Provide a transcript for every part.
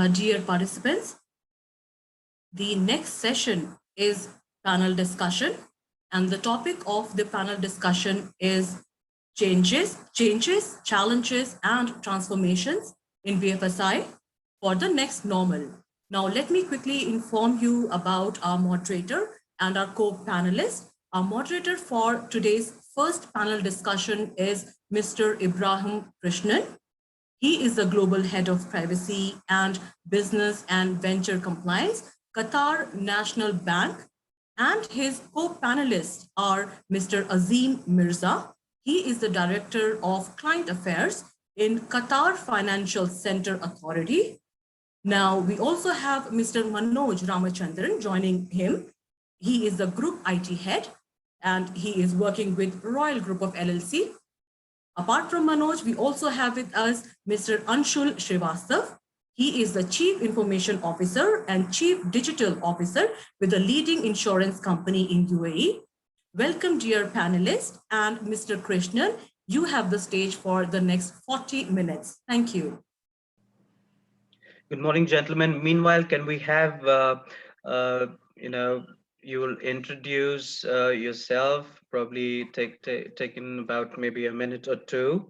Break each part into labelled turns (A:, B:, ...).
A: Dear participants, the next session is panel discussion, and the topic of the panel discussion is changes, challenges, and transformations in BFSI for the next normal. Now, let me quickly inform you about our moderator and our co-panelists. Our moderator for today's first panel discussion is Mr. Ibrahim Krishan. He is the Global Head of Privacy and Business and Venture Compliance, Qatar National Bank, and his co-panelists are Mr. Asim Mirza. He is the Director of Client Affairs in Qatar Financial Center Authority. Now, we also have Mr. Manoj Ramachandran joining him. He is the Group IT Head, and he is working with Royal Group of LLC. Apart from Manoj, we also have with us Mr. Anshul Srivastav. He is the Chief Information Officer and Chief Digital Officer with a leading insurance company in UAE. Welcome, dear panelists, and Mr. Krishan, you have the stage for the next 40 minutes. Thank you.
B: Good morning, gentlemen. Meanwhile, can we have, you will introduce yourself, probably taking about maybe a minute or two.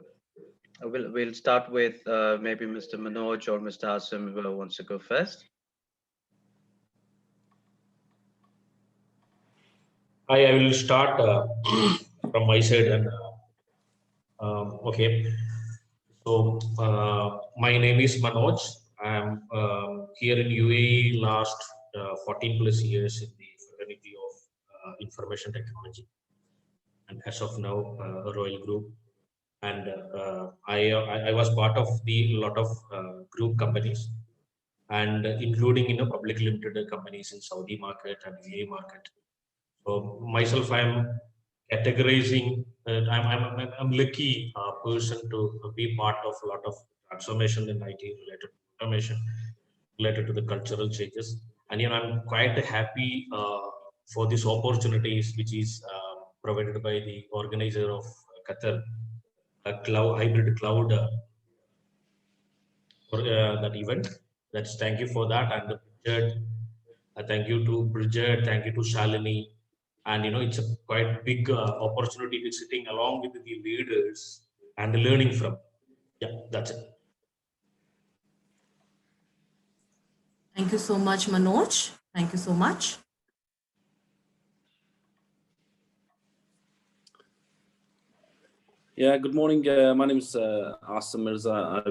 B: We'll start with maybe Mr. Manoj or Mr. Asim, who wants to go first.
C: I will start from my side. And okay, so my name is Manoj. I'm here in UAE last 14 plus years in the fraternity of information technology, and as of now, Royal Group. And I was part of the lot of group companies, and including public limited companies in Saudi market and UAE market. So myself, I'm categorizing. I'm lucky person to be part of a lot of transformation in IT related to automation, related to the cultural changes. And I'm quite happy for these opportunities which is provided by the organizer of Qatar, a hybrid cloud for that event. That's thank you for that. And Bridget, thank you to Bridget, thank you to Shalini. And it's a quite big opportunity to sitting along with the leaders and learning from. Yeah, that's it.
A: Thank you so much, Manoj. Thank you so much.
D: Yeah, good morning. My name is Asim Mirza.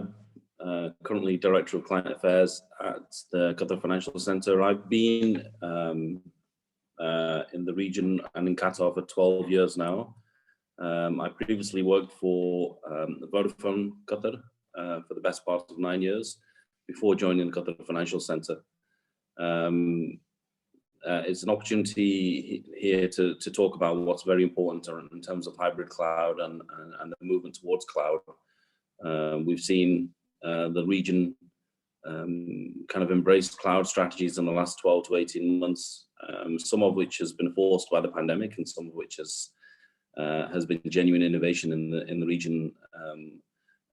D: I'm currently Director of Client Affairs at the Qatar Financial Center. I've been in the region and in Qatar for 12 years now. I previously worked for Vodafone Qatar for the best part of 9 years before joining the Qatar Financial Center. It's an opportunity here to talk about what's very important in terms of hybrid cloud and the movement towards cloud. We've seen the region kind of embrace cloud strategies in the last 12 to 18 months, some of which has been forced by the pandemic and some of which has been genuine innovation in the region,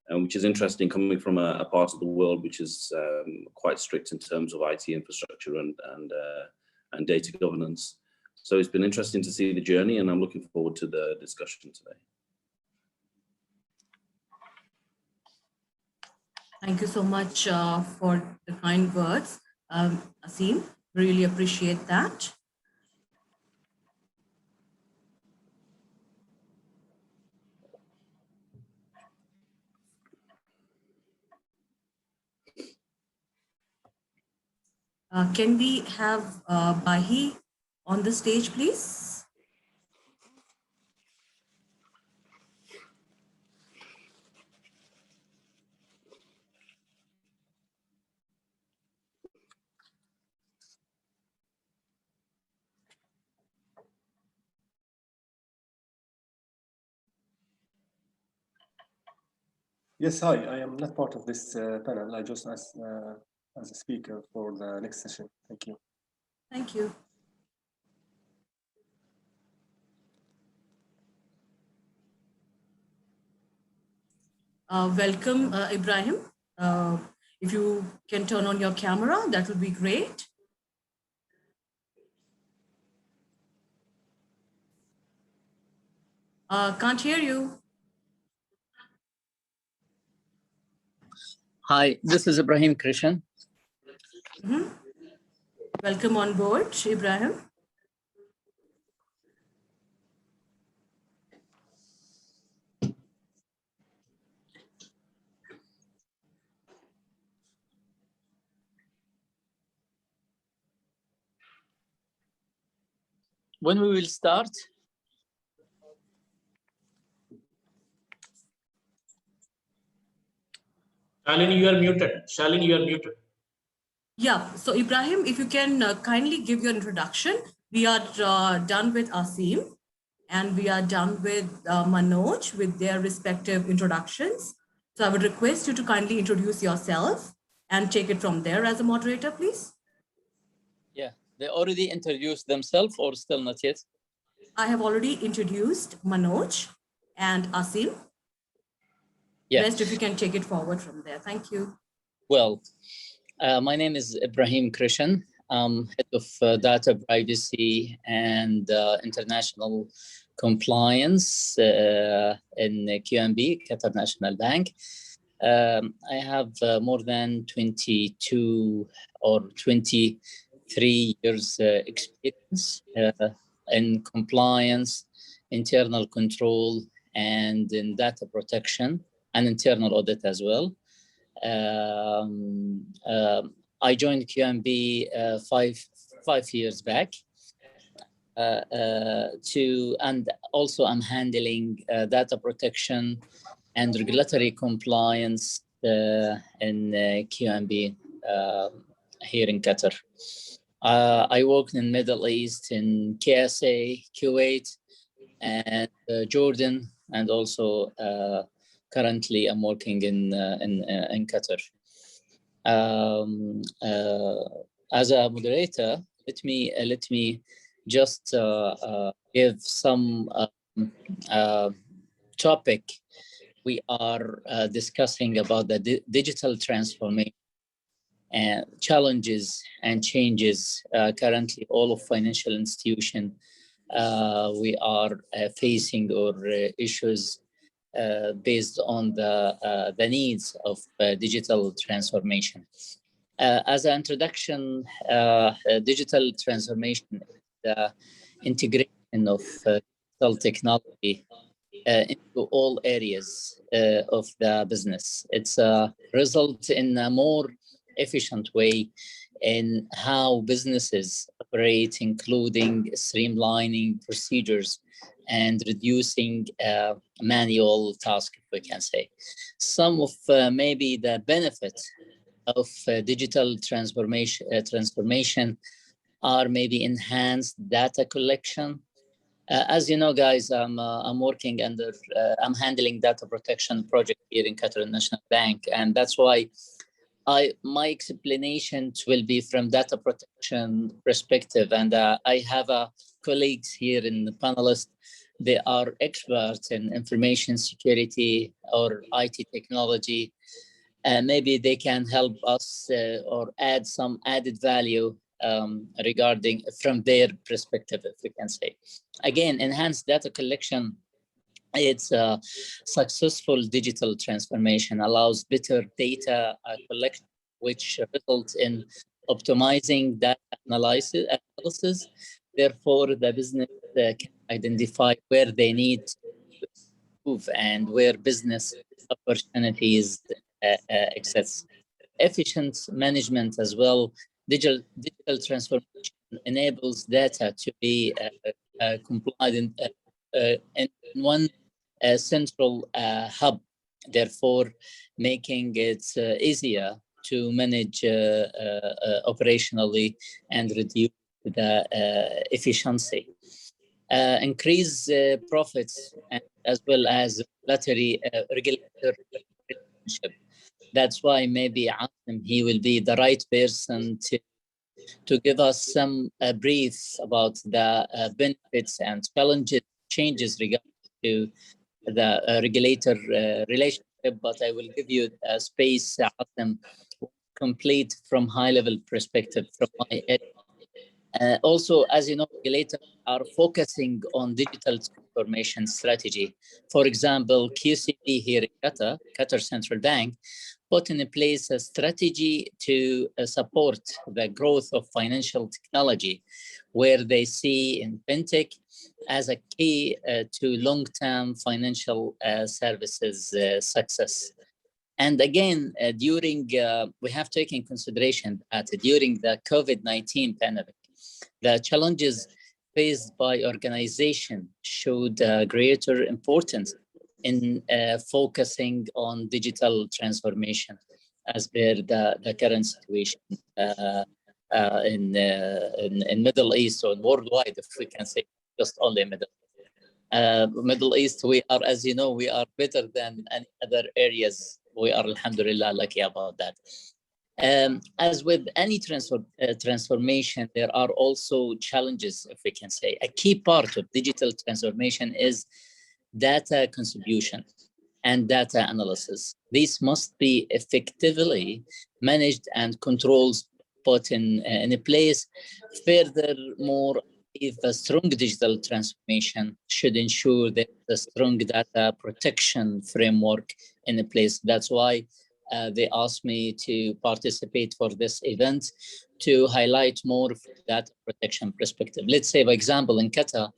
D: and which is interesting coming from a part of the world which is quite strict in terms of IT infrastructure and data governance. So it's been interesting to see the journey, and I'm looking forward to the discussion today.
A: Thank you so much for the kind words, Asim. Really appreciate that. Can we have Bahi on the stage, please?
E: Yes, hi. I am not part of this panel. I just asked as a speaker for the next session. Thank you.
A: Thank you. Welcome, Ibrahim. If you can turn on your camera, that would be great. Can't hear you.
F: Hi, this is Ibrahim Krishan.
A: Welcome on board, Ibrahim.
F: When we will start?
C: Shalini, you are muted. Shalini, you are muted.
A: Yeah, so Ibrahim, if you can kindly give your introduction. We are done with Asim and we are done with Manoj with their respective introductions. So I would request you to kindly introduce yourself and take it from there as a moderator, please.
F: Yeah, they already introduced themselves or still not yet?
A: I have already introduced Manoj and Asim.
F: Yeah.
A: Rest, if you can take it forward from there. Thank you.
F: Well, my name is Ibrahim Krishan. I'm head of data privacy and international compliance in QNB, Qatar National Bank. I have more than 22 or 23 years experience in compliance, internal control, and in data protection and internal audit as well. I joined QNB five years back and also I'm handling data protection and regulatory compliance in QNB here in Qatar. I worked in Middle East, in KSA, Kuwait, and Jordan, and also currently I'm working in Qatar. As a moderator, let me just give some topic. We are discussing about the digital transformation and challenges and changes currently all of financial institution we are facing or issues based on the needs of digital transformation. As an introduction, digital transformation is the integration of digital technology into all areas of the business. It's a result in a more efficient way in how businesses operate, including streamlining procedures and reducing manual tasks, if we can say. Some of maybe the benefits of digital transformation are maybe enhanced data collection. As you know, guys, I'm working under, I'm handling data protection project here in Qatar National Bank, and that's why my explanations will be from data protection perspective. And I have colleagues here in the panelists. They are experts in information security or IT technology. Maybe they can help us or add some added value regarding from their perspective, if we can say. Again, enhanced data collection, it's a successful digital transformation, allows better data collection, which results in optimizing data analysis. Therefore, the business can identify where they need to improve and where business opportunities exist. Efficient management as well. Digital transformation enables data to be complied in one central hub, therefore making it easier to manage operationally and reduce the efficiency. Increase profits as well as regulator relationship. That's why maybe Asim, he will be the right person to give us some brief about the benefits and challenges, changes regarding to the regulator relationship. But I will give you space, Asim, complete from high-level perspective from my end. Also, as you know, regulators are focusing on digital transformation strategy. For example, QCB here in Qatar Central Bank, put in place a strategy to support the growth of financial technology, where they see in fintech as a key to long-term financial services success. And again, we have taken consideration that during the COVID-19 pandemic, the challenges faced by organization showed greater importance in focusing on digital transformation as per the current situation in Middle East or worldwide, if we can say just only Middle East. We are, as you know, we are better than any other areas. We are, alhamdulillah, lucky about that. As with any transformation, there are also challenges, if we can say. A key part of digital transformation is data contribution and data analysis. These must be effectively managed and controls put in place. Furthermore, if a strong digital transformation should ensure that the strong data protection framework in place. That's why they asked me to participate for this event to highlight more from data protection perspective. Let's say, for example, in Qatar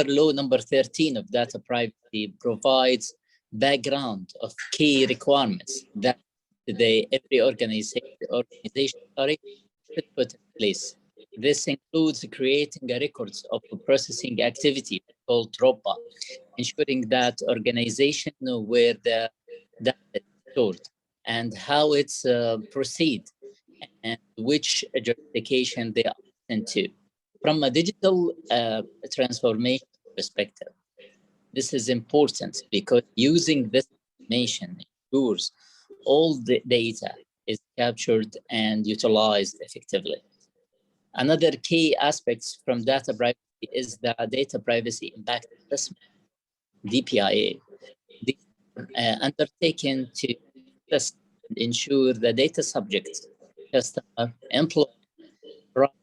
F: law number 13 of data privacy provides background of key requirements that every organization should put in place. This includes creating a records of processing activity called ROPA, ensuring that organization know where the data is stored and how it's proceed and which justification they are sent to. From a digital transformation perspective, this is important because using this information ensures all the data is captured and utilized effectively. Another key aspects from data privacy is the data privacy impact assessment, DPIA. These are undertaken to assess and ensure the data subjects, customer, employee rights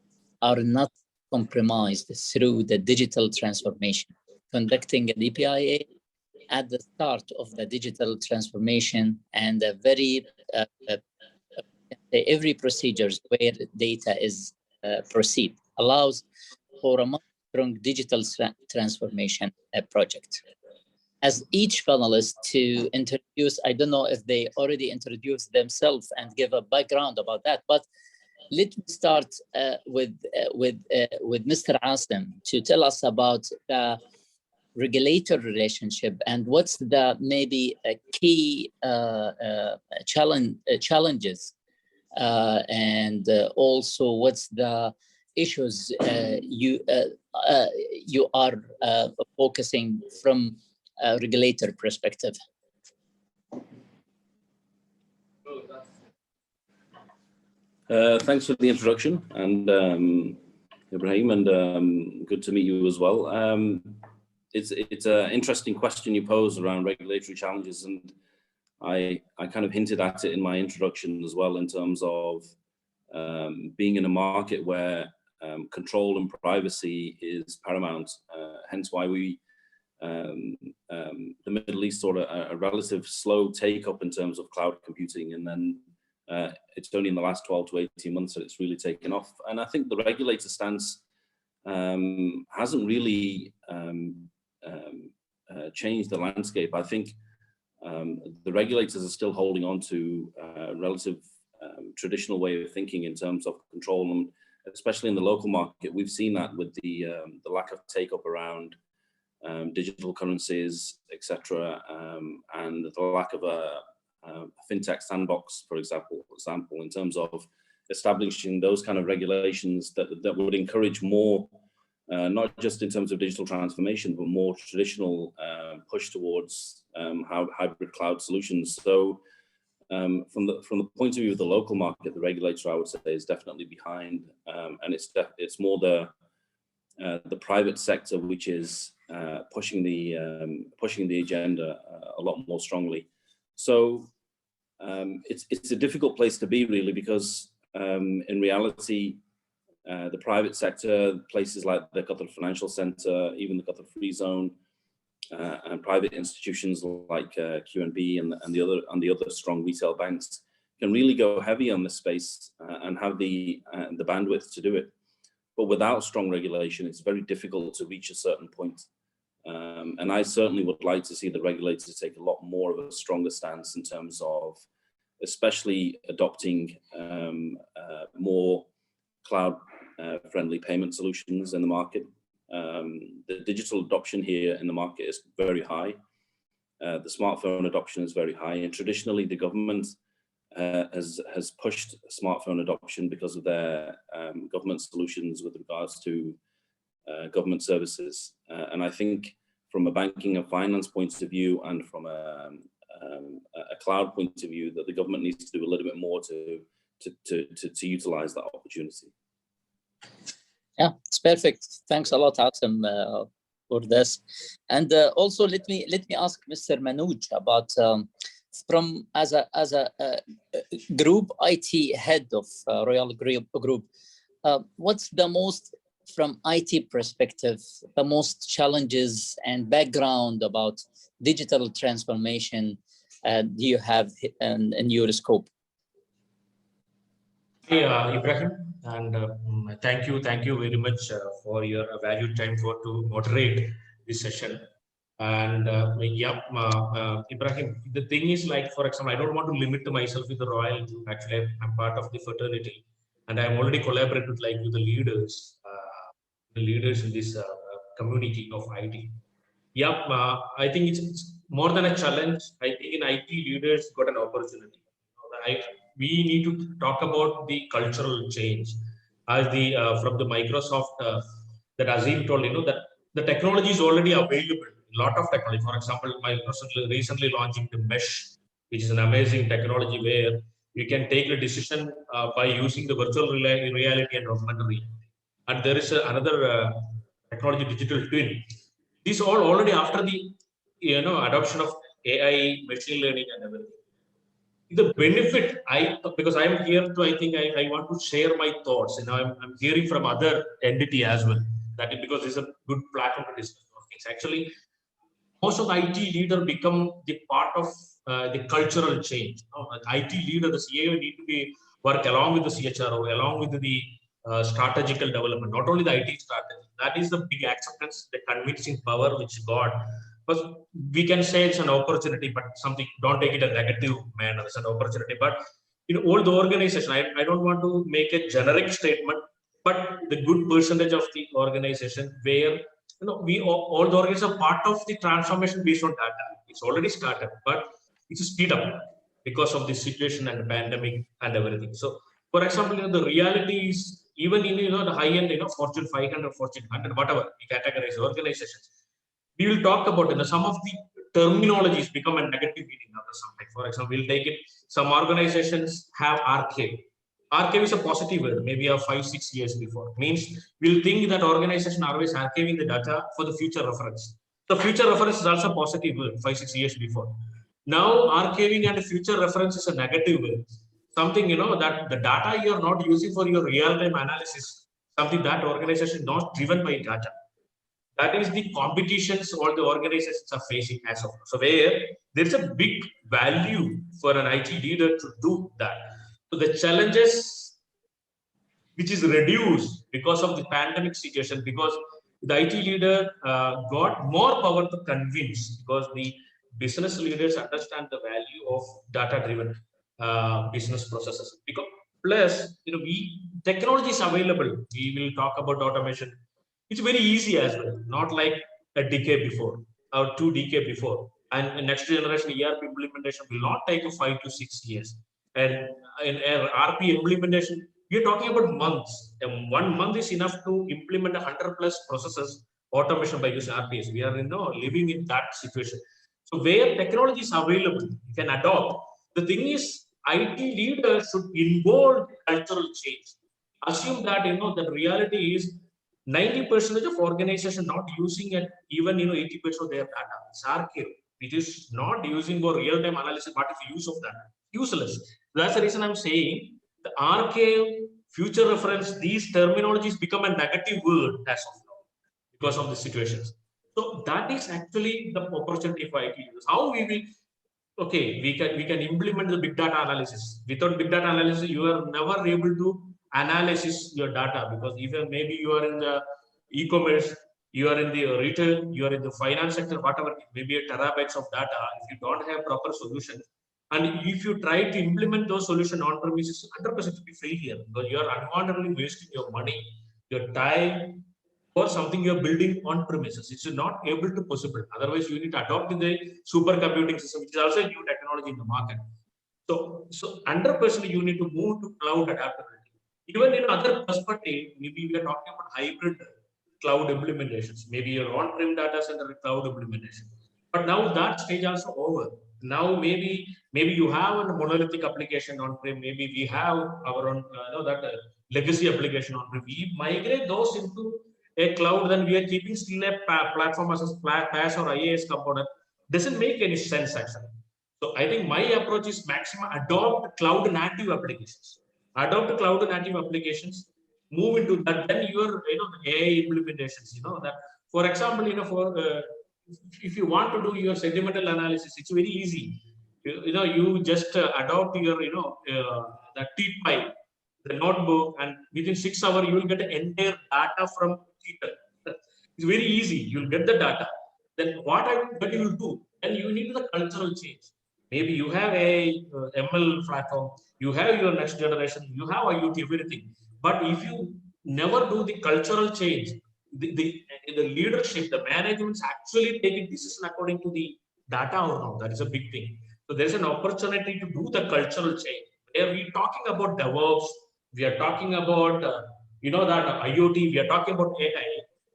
F: are not compromised through the digital transformation. Conducting a DPIA at the start of the digital transformation and a very every procedures where data is proceed allows for a much strong digital transformation project. As each panelist to introduce, I don't know if they already introduced themselves and give a background about that, but let me start with Mr. Asim to tell us about the regulator relationship and what's the maybe a key challenges and also what's the issues you are focusing from a regulator perspective.
D: Thanks for the introduction, and Ibrahim, and good to meet you as well. It's an interesting question you pose around regulatory challenges, and I kind of hinted at it in my introduction as well in terms of being in a market where control and privacy is paramount, hence why we the Middle East saw a relative slow take up in terms of cloud computing, and then it's only in the last 12 to 18 months that it's really taken off. And I think the regulator stance hasn't really changed the landscape. I think the regulators are still holding on to a relative traditional way of thinking in terms of control, and especially in the local market. We've seen that with the lack of take up around digital currencies, etc., and the lack of a fintech sandbox, for example, in terms of establishing those kind of regulations that would encourage more, not just in terms of digital transformation, but more traditional push towards hybrid cloud solutions. So from the point of view of the local market, the regulator, I would say, is definitely behind, and it's more the private sector which is pushing the agenda a lot more strongly. So it's a difficult place to be, really, because in reality, the private sector, places like the Qatar Financial Center, even the Qatar Free Zone, and private institutions like QNB and the other strong retail banks can really go heavy on this space and have the bandwidth to do it. But without strong regulation, it's very difficult to reach a certain point. And I certainly would like to see the regulators take a lot more of a stronger stance in terms of especially adopting more cloud-friendly payment solutions in the market. The digital adoption here in the market is very high. The smartphone adoption is very high, and traditionally the government has pushed smartphone adoption because of their government solutions with regards to government services. And I think from a banking and finance point of view, and from a cloud point of view, that the government needs to do a little bit more to utilize that opportunity.
F: Yeah, it's perfect. Thanks a lot, Asim, for this. And also, let me ask Mr. Manoj about from as a group IT head of Royal Group. What's the most, from IT perspective, the most challenges and background about digital transformation do you have in your scope?
C: Hey, Ibrahim, and thank you very much for your valued time to moderate this session. And Ibrahim, the thing is, like, for example, I don't want to limit myself with the Royal Group. Actually, I'm part of the fraternity, and I'm already collaborated with the leaders in this community of IT. I think it's more than a challenge. I think in IT, leaders got an opportunity. We need to talk about the cultural change, as the from the Microsoft that Asim told, that the technology is already available. A lot of technology. For example, Microsoft recently launching the Mesh, which is an amazing technology where you can take a decision by using the virtual reality and augmented reality. And there is another technology, digital twin. These all already after the adoption of AI, machine learning, and everything. The benefit, because I'm here to, I think I want to share my thoughts. I'm hearing from other entity as well. That is because it's a good platform to discuss things. Actually, most of the IT leader become the part of the cultural change. IT leader, the CIO need to work along with the CHRO, along with the strategical development, not only the IT strategy. That is the big acceptance, the convincing power which God. Because we can say it's an opportunity, but something, don't take it a negative manner. It's an opportunity. But in all the organization, I don't want to make a generic statement, but the good percentage of the organization where we all the organizations are part of the transformation based on data. It's already started, but it's a speed up because of the situation and the pandemic and everything. So, for example, the reality is even in the high end, Fortune 500, Fortune 100, whatever we categorize organizations. We will talk about some of the terminologies become a negative meaning after some time. For example, we'll take it. Some organizations have archive. Archive is a positive word, maybe 5-6 years before. Means we'll think that organization are always archiving the data for the future reference. The future reference is also a positive word 5-6 years before. Now archiving and future reference is a negative word. Something that the data you are not using for your real-time analysis, something that organization is not driven by data. That is the competitions all the organizations are facing as of now. So where there's a big value for an IT leader to do that. So the challenges which is reduced because of the pandemic situation, because the IT leader got more power to convince, because the business leaders understand the value of data-driven business processes. Because plus, technology is available. We will talk about automation. It's very easy as well, not like a decade before or 2 decades before. And next generation ERP implementation will not take 5 to 6 years. And in RP implementation, we're talking about months. And 1 month is enough to implement 100+ processes automation by using RPS. We are living in that situation. So where technology is available, you can adopt. The thing is, IT leaders should involve cultural change. Assume that the reality is 90% of organization not using it, even 80% of their data. It's archive. which is not using for real-time analysis, what is the use of that? Useless. That's the reason I'm saying the archive, future reference, these terminologies become a negative word as of now because of the situations. So that is actually the opportunity for IT users. How we will, okay, we can implement the big data analysis. Without big data analysis, you are never able to analyze your data, because even maybe you are in the e-commerce, you are in the retail, you are in the finance sector, whatever, maybe a terabytes of data. If you don't have proper solutions, and if you try to implement those solutions on premises, 100% to be failure, because you are unwantedly wasting your money, your time, or something you're building on premises. It's not able to possible. Otherwise, you need to adopt the supercomputing system, which is also a new technology in the market. So 100% you need to move to cloud adaptability. Even in other perspective, maybe we are talking about hybrid cloud implementations, maybe your on-prem data center cloud implementation. But now that stage also over. Now maybe you have a monolithic application on-prem. Maybe we have our own legacy application on-prem. We migrate those into a cloud, then we are keeping still a platform as a PaaS or IaaS component. Doesn't make any sense actually. So I think my approach is maximum adopt cloud native applications. Adopt cloud native applications, move into that. Then your the AI implementations. That, for example, for if you want to do your segmental analysis, it's very easy. You just adopt your the T5, the notebook, and within 6 hours you will get the entire data from Twitter. It's very easy. You'll get the data. Then what you will do? Then you need the cultural change. Maybe you have a ML platform, you have your next generation, you have IoT, everything. But if you never do the cultural change, the leadership, the management's actually taking decision according to the data or not. That is a big thing. So there's an opportunity to do the cultural change. Where we're talking about DevOps, we are talking about that IoT, we are talking about AI.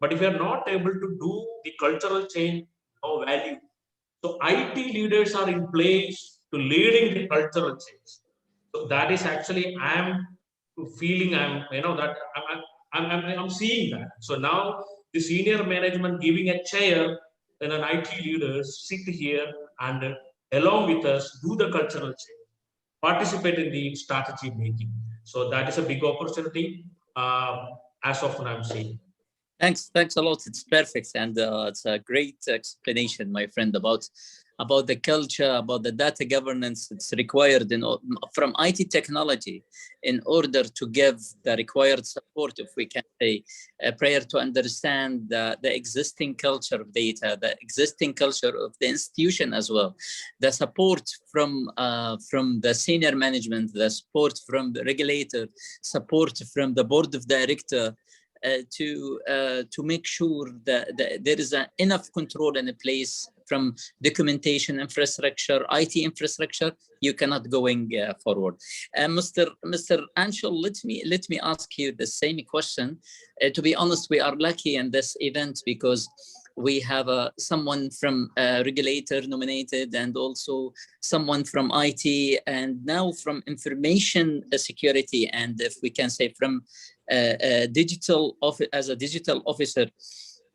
C: But if you are not able to do the cultural change, no value. So IT leaders are in place to leading the cultural change. So that is actually I'm feeling I'm seeing that. So now the senior management giving a chair and an IT leaders sit here and along with us do the cultural change, participate in the strategy making. So that is a big opportunity as of now I'm seeing.
F: Thanks a lot. It's perfect, and it's a great explanation, my friend, about the culture, about the data governance. It's required from IT technology in order to give the required support, if we can say, prior to understand the existing culture of data, the existing culture of the institution as well, the support from the senior management, the support from the regulator, support from the board of directors. To make sure that there is enough control in place from documentation infrastructure, IT infrastructure, you cannot going forward. Mr. Anshul, let me ask you the same question. To be honest, we are lucky in this event because we have someone from regulator nominated, and also someone from IT, and now from information security, and if we can say from digital as a digital officer.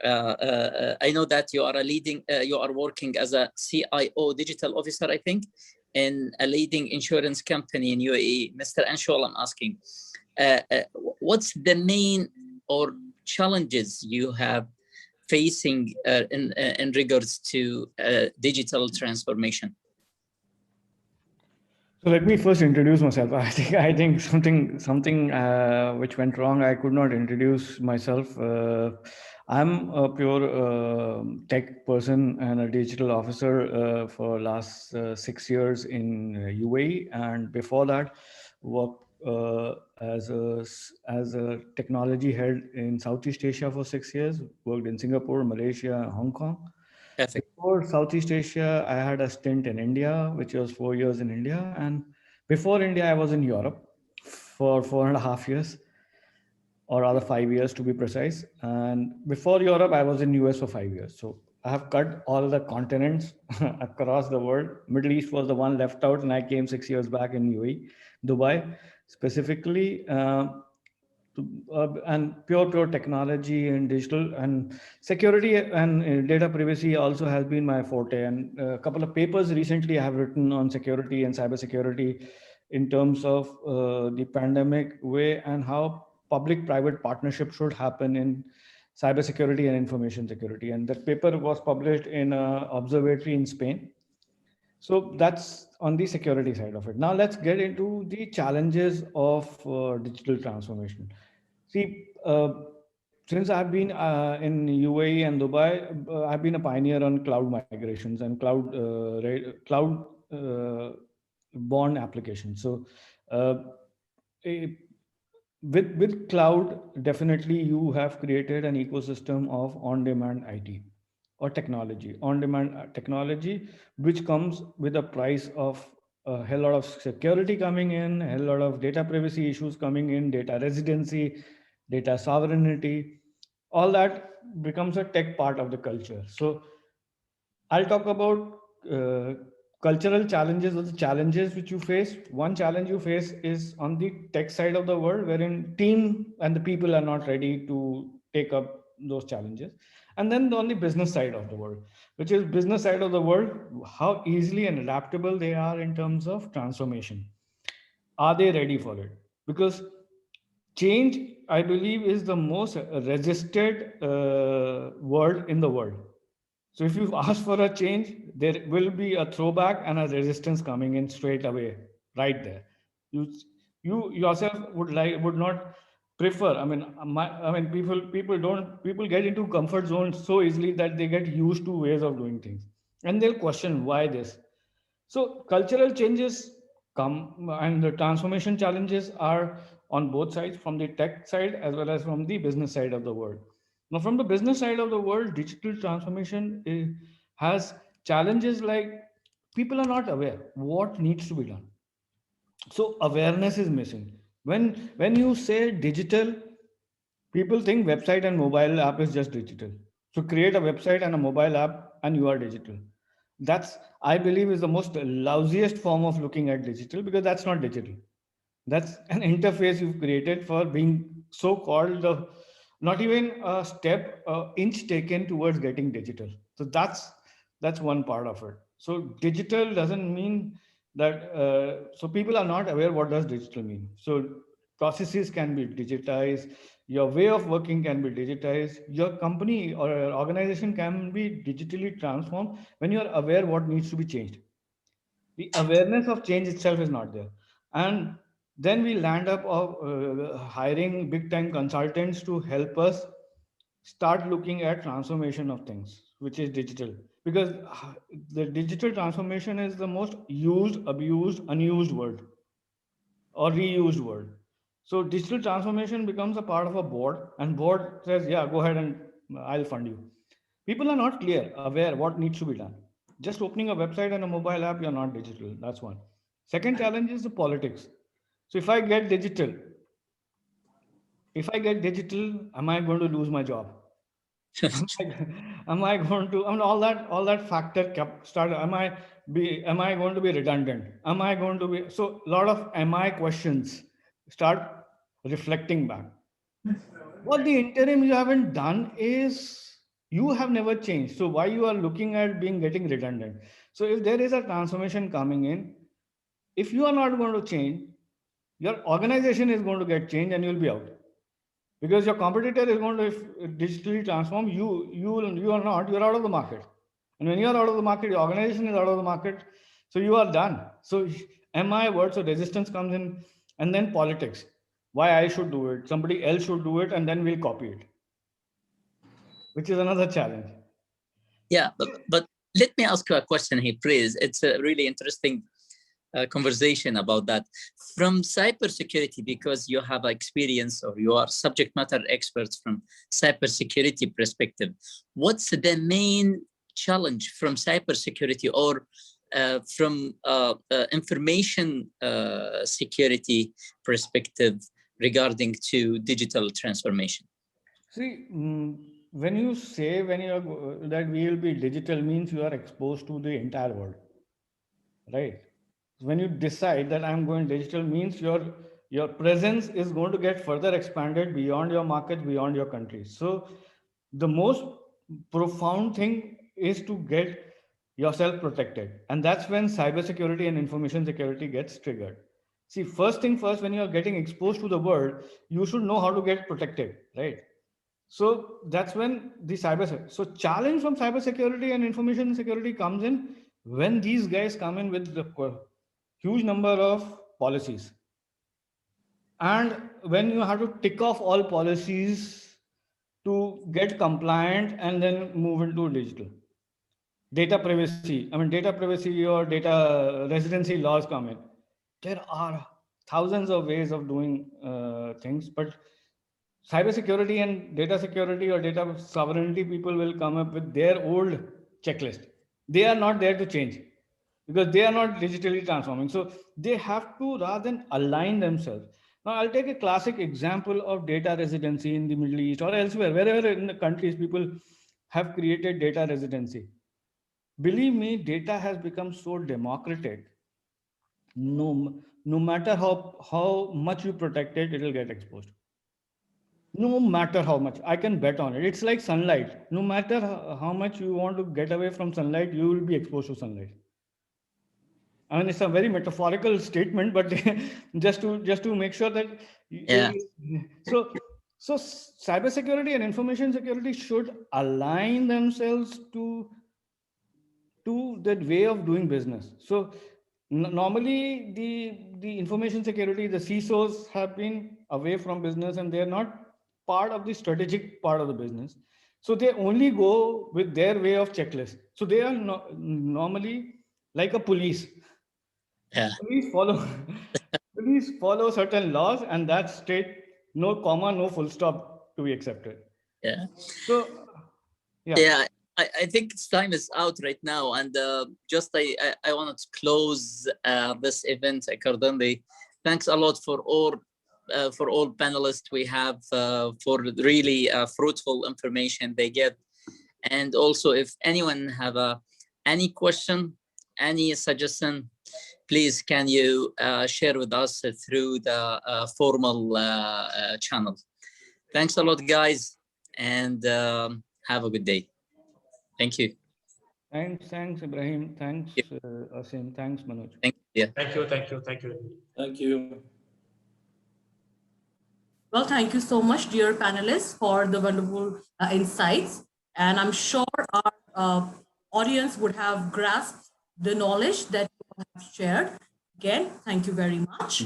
F: I know that you are working as a CIO digital officer, I think, in a leading insurance company in UAE. Mr. Anshul, I'm asking, what's the main or challenges you have facing in regards to digital transformation?
G: So let me first introduce myself. I think something which went wrong. I could not introduce myself. I'm a pure tech person and a digital officer for last 6 years in UAE, and before that, worked as a technology head in Southeast Asia for 6 years. Worked in Singapore, Malaysia, and Hong Kong.
F: Perfect.
G: Before Southeast Asia, I had a stint in India, which was 4 years in India. And before India, I was in Europe for 4.5 years, or rather 5 years to be precise. And before Europe, I was in US for 5 years. So I have cut all the continents across the world. Middle East was the one left out, and I came 6 years back in UAE, Dubai specifically. And pure technology and digital and security and data privacy also has been my forte. And a couple of papers recently I have written on security and cybersecurity in terms of the pandemic way and how public-private partnership should happen in cybersecurity and information security. And that paper was published in an observatory in Spain. So that's on the security side of it. Now let's get into the challenges of digital transformation. See, since I've been in UAE and Dubai, I've been a pioneer on cloud migrations and cloud born applications. So, uh, eh, with cloud, definitely you have created an ecosystem of on-demand IT or technology, on-demand technology, which comes with a price of a hell lot of security coming in, a hell lot of data privacy issues coming in, data residency, data sovereignty, all that becomes a tech part of the culture. So I'll talk about uh, cultural challenges or the challenges which you face. One challenge you face is on the tech side of the world, wherein team and the people are not ready to take up those challenges. And then on the business side of the world, which is business side of the world, how easily and adaptable they are in terms of transformation. Are they ready for it? Because change, I believe, is the most resisted word in the world. So if you ask for a change, there will be a throwback and a resistance coming in straight away, right there. You you yourself would not prefer. I mean, people get into comfort zones so easily that they get used to ways of doing things, and they'll question why this. So cultural changes come and the transformation challenges are on both sides, from the tech side as well as from the business side of the world. Now, from the business side of the world, digital transformation has challenges like people are not aware what needs to be done. So awareness is missing. When you say digital, people think website and mobile app is just digital. So create a website and a mobile app and you are digital. That's, I believe, is the most lousiest form of looking at digital, because that's not digital. That's an interface you've created for being so called not even a step, inch taken towards getting digital. So that's one part of it. So digital doesn't mean that, so people are not aware what does digital mean. So processes can be digitized, your way of working can be digitized, your company or your organization can be digitally transformed when you're aware what needs to be changed. The awareness of change itself is not there. And then we land up of hiring big time consultants to help us start looking at transformation of things, which is digital, because the digital transformation is the most used, abused, unused word or reused word. So digital transformation becomes a part of a board, and board says, yeah, go ahead and I'll fund you. People are not clear, aware what needs to be done. Just opening a website and a mobile app, you're not digital. That's one. Second challenge is the politics. So if I get digital, am I going to lose my job? Am I going to, I mean, all that factor kept started. Am I going to be redundant? Am I going to be, so a lot of am I questions start reflecting back. What the interim you haven't done is you have never changed. So why you are looking at getting redundant? So if there is a transformation coming in, if you are not going to change, your organization is going to get changed and you'll be out, because your competitor is going to digitally transform you. You are not. You're out of the market, and when you are out of the market, your organization is out of the market. So you are done. So MI words of resistance comes in, and then politics. Why I should do it? Somebody else should do it, and then we'll copy it, which is another challenge.
F: Yeah, but let me ask you a question here, please. It's a really interesting conversation about that. From cybersecurity, because you have experience or you are subject matter experts from cybersecurity perspective, what's the main challenge from cybersecurity or from information security perspective regarding to digital transformation?
G: See, when you say that we will be digital, means you are exposed to the entire world, right? When you decide that I'm going digital, means your presence is going to get further expanded beyond your market, beyond your country. So the most profound thing is to get yourself protected. And that's when cybersecurity and information security gets triggered. See, first thing first, when you're getting exposed to the world, you should know how to get protected, right? So that's when the so challenge from cybersecurity and information security comes in when these guys come in with the huge number of policies. And when you have to tick off all policies to get compliant and then move into digital. Data privacy, I mean, data privacy or data residency laws come in. There are thousands of ways of doing things, but cybersecurity and data security or data sovereignty people will come up with their old checklist. They are not there to change because they are not digitally transforming. So they have to rather than align themselves. Now I'll take a classic example of data residency in the Middle East or elsewhere, wherever in the countries people have created data residency. Believe me, data has become so democratic. No matter how much you protect it, it will get exposed. No matter how much, I can bet on it. It's like sunlight. No matter how much you want to get away from sunlight, you will be exposed to sunlight. I mean, it's a very metaphorical statement, but just to make sure that so cybersecurity and information security should align themselves to that way of doing business. So normally the information security, the CISOs have been away from business and they're not part of the strategic part of the business. So they only go with their way of checklist. So they are normally like a police.
F: Yeah.
G: Police follow certain laws, and that's straight, no comma, no full stop to be accepted.
F: Yeah.
G: So
F: yeah. I think time is out right now, and just I wanted to close this event accordingly. Thanks a lot for all panelists we have for really fruitful information they get, and also if anyone have any question, any suggestion, please can you share with us through the formal channel. Thanks a lot, guys, and have a good day. Thank you.
G: Thanks, Ibrahim. Thanks, Asim. Thanks, Manoj.
F: Thank you.
C: Thank you.
D: Thank you.
A: Well, thank you so much, dear panelists, for the wonderful insights. And I'm sure our audience would have grasped the knowledge that you have shared. Again, thank you very much.